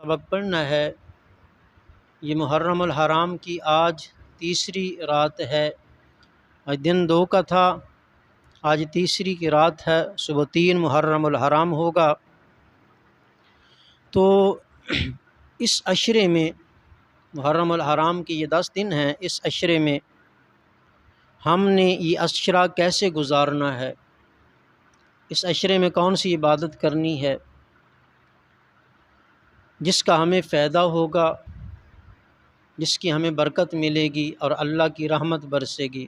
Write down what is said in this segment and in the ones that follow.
سبق پڑھنا ہے۔ یہ محرم الحرام کی آج تیسری رات ہے۔ آج دن 2 کا تھا، آج تیسری کی رات ہے۔ صبح 3 محرم الحرام ہوگا۔ تو اس عشرے میں محرم الحرام کی یہ 10 دن ہیں، اس عشرے میں ہم نے یہ عشرہ کیسے گزارنا ہے، اس عشرے میں کون سی عبادت کرنی ہے جس کا ہمیں فائدہ ہوگا، جس کی ہمیں برکت ملے گی اور اللہ کی رحمت برسے گی۔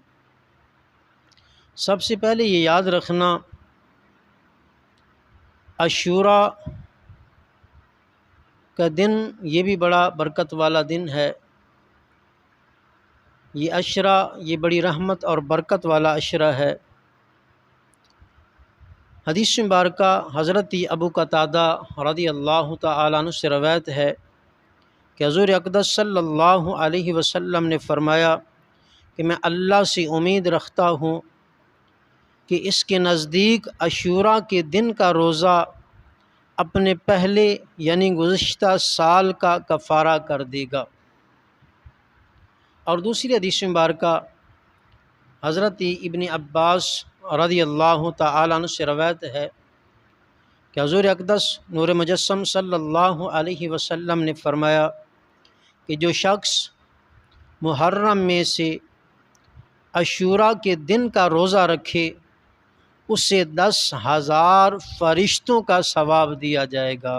سب سے پہلے یہ یاد رکھنا، عاشوراء کا دن یہ بھی بڑا برکت والا دن ہے۔ یہ عشرہ یہ بڑی رحمت اور برکت والا عشرہ ہے۔ حدیث مبارکہ حضرت ابو قتادہ رضی اللہ تعالیٰ عنہ سے روایت ہے کہ حضور اقدس صلی اللہ علیہ وسلم نے فرمایا کہ میں اللہ سے امید رکھتا ہوں کہ اس کے نزدیک عاشوراء کے دن کا روزہ اپنے پہلے یعنی گزشتہ سال کا کفارہ کر دے گا۔ اور دوسری حدیث مبارکہ حضرت ابن عباس رضی اللہ تعالیٰ عنہ سے روایت ہے کہ حضور اقدس نور مجسم صلی اللہ علیہ وسلم نے فرمایا کہ جو شخص محرم میں سے عاشوراء کے دن کا روزہ رکھے اسے 10,000 فرشتوں کا ثواب دیا جائے گا،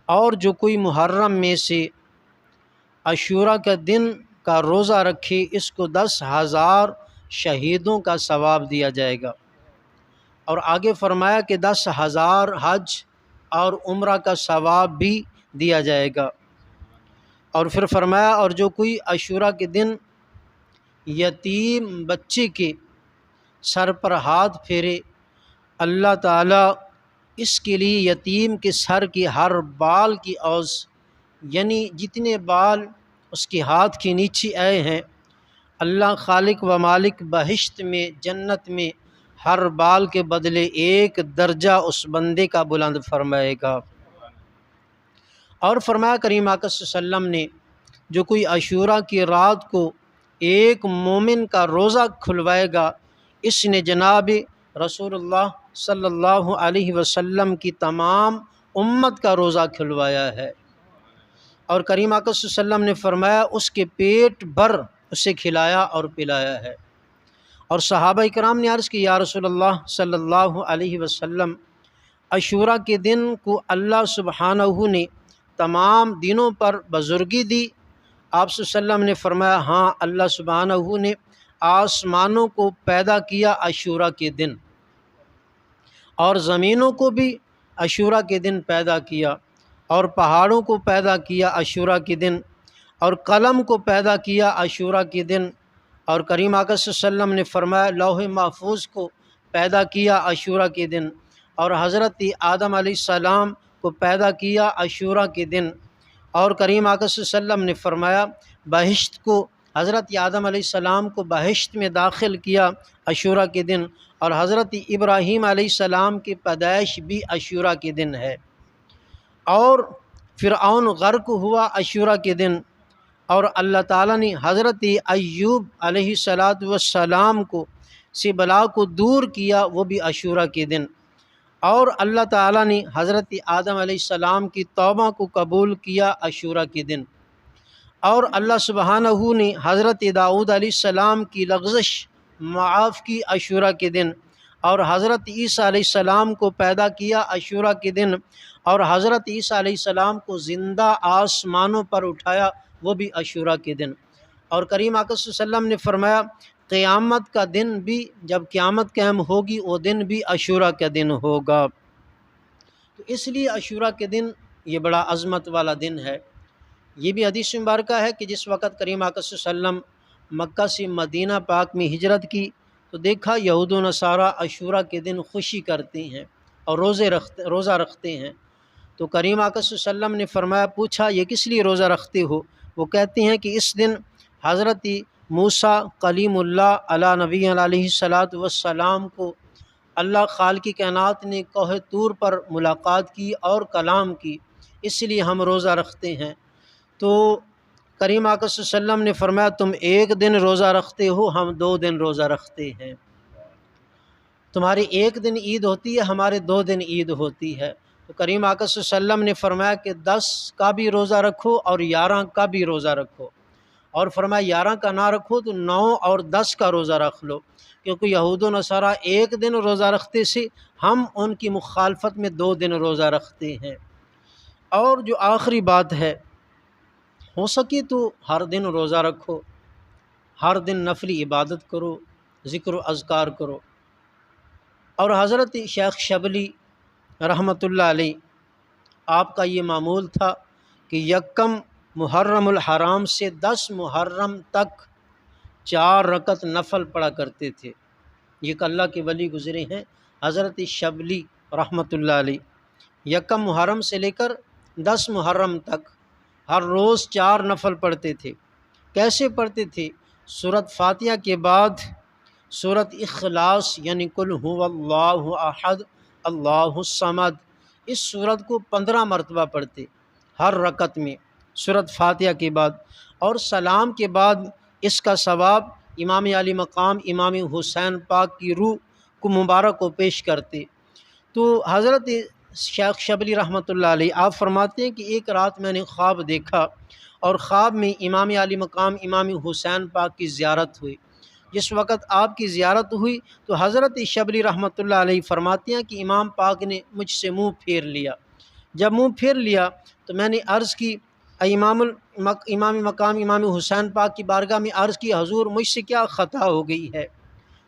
اور جو کوئی محرم میں سے عاشوراء کے دن کا روزہ رکھے اس کو 10,000 شہیدوں کا ثواب دیا جائے گا۔ اور آگے فرمایا کہ 10,000 حج اور عمرہ کا ثواب بھی دیا جائے گا۔ اور پھر فرمایا اور جو کوئی عاشوراء کے دن یتیم بچے کے سر پر ہاتھ پھیرے، اللہ تعالیٰ اس کے لیے یتیم کے سر کی ہر بال کی عوض، یعنی جتنے بال اس کے ہاتھ کے نیچے آئے ہیں، اللہ خالق و مالک بہشت میں جنت میں ہر بال کے بدلے 1 درجہ اس بندے کا بلند فرمائے گا۔ اور فرمایا کریم آقا صلی اللہ علیہ وسلم نے جو کوئی عاشوراء کی رات کو ایک مومن کا روزہ کھلوائے گا، اس نے جناب رسول اللہ صلی اللہ علیہ وسلم کی تمام امت کا روزہ کھلوایا ہے۔ اور کریم آقا صلی اللہ علیہ وسلم نے فرمایا اس کے پیٹ بھر اسے کھلایا اور پلایا ہے۔ اور صحابہ کرام نے عرض کی یا رسول اللہ صلی اللہ علیہ وسلم، عاشوراء کے دن کو اللہ سبحانہ نے تمام دنوں پر بزرگی دی؟ آپ صلی اللہ علیہ وسلم نے فرمایا ہاں، اللہ سبحانہ نے آسمانوں کو پیدا کیا عاشوراء کے دن، اور زمینوں کو بھی عاشوراء کے دن پیدا کیا، اور پہاڑوں کو پیدا کیا عاشوراء کے دن، اور قلم کو پیدا کیا عاشوراء کے دن، اور کریم آقا صلی اللہ علیہ وسلم نے فرمایا لوح محفوظ کو پیدا کیا عاشوراء کے دن، اور حضرت آدم علیہ السلام کو پیدا کیا عاشوراء کے دن، اور کریم آقا صلی اللہ علیہ وسلم نے فرمایا بہشت کو حضرت آدم علیہ السلام کو بہشت میں داخل کیا عاشوراء کے دن، اور حضرت ابراہیم علیہ السلام کی پیدائش بھی عاشوراء کے دن ہے، اور فرعون غرق ہوا عاشوراء کے دن، اور اللہ تعالیٰ نے حضرت ایوب علیہ السلام کو سے بلا کو دور کیا وہ بھی عاشوراء کے دن، اور اللہ تعالیٰ نے حضرت آدم علیہ السلام کی توبہ کو قبول کیا عاشوراء کے دن، اور اللہ سبحانہ نے حضرت داؤد علیہ السلام کی لغزش معاف کی عاشوراء کے دن، اور حضرت عیسیٰ علیہ السلام کو پیدا کیا عاشوراء کے دن، اور حضرت عیسیٰ علیہ السلام کو زندہ آسمانوں پر اٹھایا وہ بھی عاشوراء کے دن۔ اور کریم آقا صلی اللہ علیہ وسلم نے فرمایا قیامت کا دن بھی، جب قیامت قائم ہوگی وہ دن بھی عاشوراء کا دن ہوگا۔ تو اس لیے عاشوراء کے دن یہ بڑا عظمت والا دن ہے۔ یہ بھی حدیث مبارکہ ہے کہ جس وقت کریم آقا صلی اللہ علیہ وسلم مکہ سے مدینہ پاک میں ہجرت کی تو دیکھا یہود و نصارہ عاشوراء کے دن خوشی کرتے ہیں اور روزہ رکھتے ہیں۔ تو کریم آقا صلی اللہ علیہ وسلم نے فرمایا، پوچھا یہ کس لیے روزہ رکھتے ہو؟ وہ کہتے ہیں کہ اس دن حضرت موسیٰ کلیم اللہ علیہ نبی علیہ السلام کو اللہ خالق کائنات نے کوہ طور پر ملاقات کی اور کلام کی، اس لیے ہم روزہ رکھتے ہیں۔ تو کریم آقا صلی اللہ علیہ وسلم نے فرمایا تم ایک دن روزہ رکھتے ہو، ہم 2 دن روزہ رکھتے ہیں۔ تمہاری ایک دن عید ہوتی ہے، ہمارے 2 دن عید ہوتی ہے۔ تو کریم آقا صلی اللہ علیہ وسلم نے فرمایا کہ 10 کا بھی روزہ رکھو اور 11 کا بھی روزہ رکھو، اور فرمایا 11 کا نہ رکھو تو 9 اور 10 کا روزہ رکھ لو، کیونکہ یہود و نصارہ ایک دن روزہ رکھتے سے ہم ان کی مخالفت میں 2 دن روزہ رکھتے ہیں۔ اور جو آخری بات ہے، ہو سکے تو ہر دن روزہ رکھو، ہر دن نفلی عبادت کرو، ذکر و اذکار کرو۔ اور حضرت شیخ شبلی رحمۃ اللہ علیہ، آپ کا یہ معمول تھا کہ یکم محرم الحرام سے 10 محرم تک 4 رکعت نفل پڑھا کرتے تھے۔ یہ کہ اللہ کے ولی گزرے ہیں حضرت شبلی رحمۃ اللہ علیہ، یکم محرم سے لے کر 10 محرم تک ہر روز 4 نفل پڑھتے تھے۔ کیسے پڑھتے تھے؟ سورۃ فاتحہ کے بعد سورۃ اخلاص یعنی قل هو اللہ احد اللہ الصمد، اس سورت کو 15 مرتبہ پڑھتے ہر رکعت میں سورۃ فاتحہ کے بعد، اور سلام کے بعد اس کا ثواب امام علی مقام امام حسین پاک کی روح کو مبارک کو پیش کرتے۔ تو حضرت شیخ شبلی رحمۃ اللہ علیہ آپ فرماتے ہیں کہ ایک رات میں نے خواب دیکھا، اور خواب میں امام علی مقام امام حسین پاک کی زیارت ہوئی۔ جس وقت آپ کی زیارت ہوئی تو حضرت شبلی رحمۃ اللہ علیہ فرماتے ہیں کہ امام پاک نے مجھ سے منہ پھیر لیا۔ جب منہ پھیر لیا تو میں نے عرض کی، امام مقام امام حسین پاک کی بارگاہ میں عرض کی، حضور مجھ سے کیا خطا ہو گئی ہے،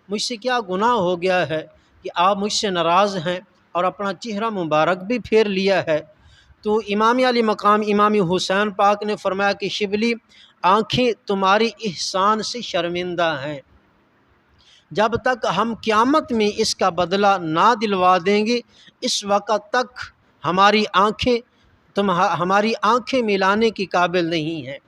مجھ سے کیا گناہ ہو گیا ہے کہ آپ مجھ سے ناراض ہیں اور اپنا چہرہ مبارک بھی پھیر لیا ہے؟ تو امام علی مقام امام حسین پاک نے فرمایا کہ شبلی، آنکھیں تمہاری احسان سے شرمندہ ہیں، جب تک ہم قیامت میں اس کا بدلہ نہ دلوا دیں گے اس وقت تک ہماری آنکھیں ملانے کی قابل نہیں ہیں۔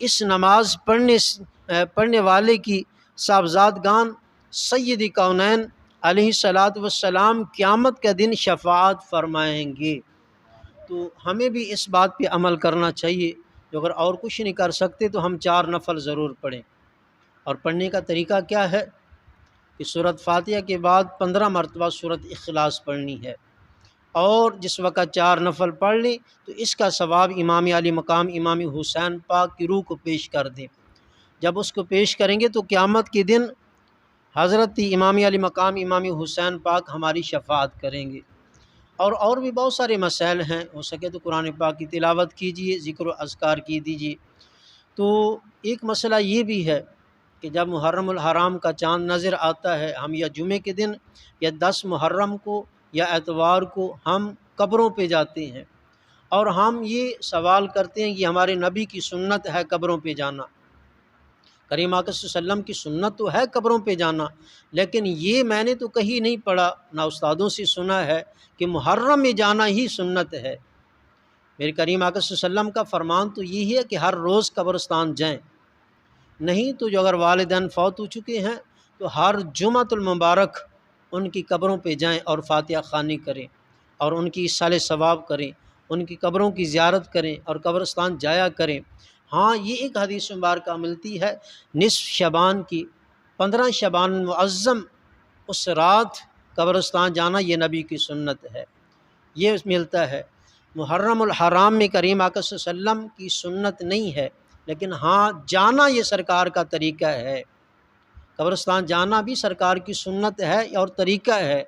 اس نماز پڑھنے والے کی صاحبزادگان سید کونین علیہ الصلاۃ والسلام قیامت کے دن شفاعت فرمائیں گے۔ تو ہمیں بھی اس بات پہ عمل کرنا چاہیے، جو اگر اور کچھ نہیں کر سکتے تو ہم 4 نفل ضرور پڑھیں۔ اور پڑھنے کا طریقہ کیا ہے کہ سورۃ فاتحہ کے بعد 15 مرتبہ سورۃ اخلاص پڑھنی ہے، اور جس وقت 4 نفل پڑھ لیں تو اس کا ثواب امام علی مقام امام حسین پاک کی روح کو پیش کر دیں۔ جب اس کو پیش کریں گے تو قیامت کے دن حضرت امام علی مقام امام حسین پاک ہماری شفاعت کریں گے۔ اور بھی بہت سارے مسائل ہیں، ہو سکے تو قرآن پاک کی تلاوت کیجیے، ذکر و اذکار کی دیجیے۔ تو ایک مسئلہ یہ بھی ہے کہ جب محرم الحرام کا چاند نظر آتا ہے، ہم یا جمعے کے دن یا 10 محرم کو یا اتوار کو ہم قبروں پہ جاتے ہیں، اور ہم یہ سوال کرتے ہیں کہ ہمارے نبی کی سنت ہے قبروں پہ جانا، کریم آقا صلی اللہ علیہ وسلم کی سنت تو ہے قبروں پہ جانا، لیکن یہ میں نے تو کہیں نہیں پڑھا، نہ استادوں سے سنا ہے کہ محرم میں جانا ہی سنت ہے۔ میرے کریم آقا صلی اللہ علیہ وسلم کا فرمان تو یہی ہے کہ ہر روز قبرستان جائیں، نہیں تو جو اگر والدین فوت ہو چکے ہیں تو ہر جمعۃ المبارک ان کی قبروں پہ جائیں اور فاتحہ خوانی کریں اور ان کی ایصال ثواب کریں، ان کی قبروں کی زیارت کریں اور قبرستان جایا کریں۔ ہاں، یہ ایک حدیث مبارکہ ملتی ہے، نصف شعبان کی 15 شعبان معظم اس رات قبرستان جانا یہ نبی کی سنت ہے، یہ ملتا ہے۔ محرم الحرام میں کریم آقا صلی اللہ علیہ وسلم کی سنت نہیں ہے، لیکن ہاں جانا یہ سرکار کا طریقہ ہے، قبرستان جانا بھی سرکار کی سنت ہے اور طریقہ ہے۔